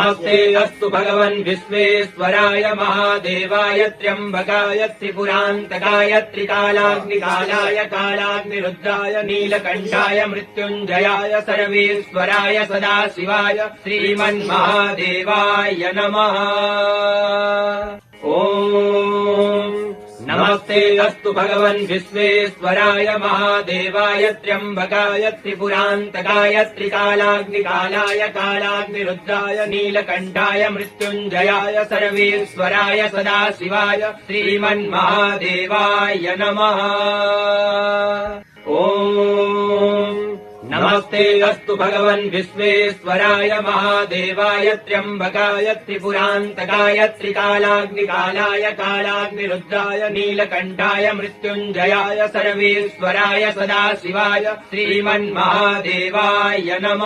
नमस्ते अस्तु भगवन् विश्वेश्वराय महादेवाय त्र्यम्बकाय त्रिपुरान्तकाय त्रिकालाग्निकालाय कालाग्निरुद्राय नीलकण्ठाय मृत्युञ्जयाय सर्वेश्वराय सदाशिवाय श्रीमन्महादेवाय नमः। ॐ नमस्ते अस्तु भगवन् विश्वेश्वराय महादेवाय त्र्यम्बकाय त्रिपुरान्तकाय त्रिकालाग्निकालाय कालाग्निरुद्राय नीलकण्ठाय मृत्युञ्जयाय सर्वेश्वराय सदाशिवाय श्रीमन्महादेवाय नमः। ॐ नमस्ते अस्तु भगवन् विश्वेश्वराय महादेवाय त्र्यम्बकाय त्रिपुरान्तकाय त्रिकालाग्निकालाय कालाग्निरुद्राय नीलकण्ठाय मृत्युञ्जयाय सर्वेश्वराय सदाशिवाय श्रीमन्महादेवाय नमः।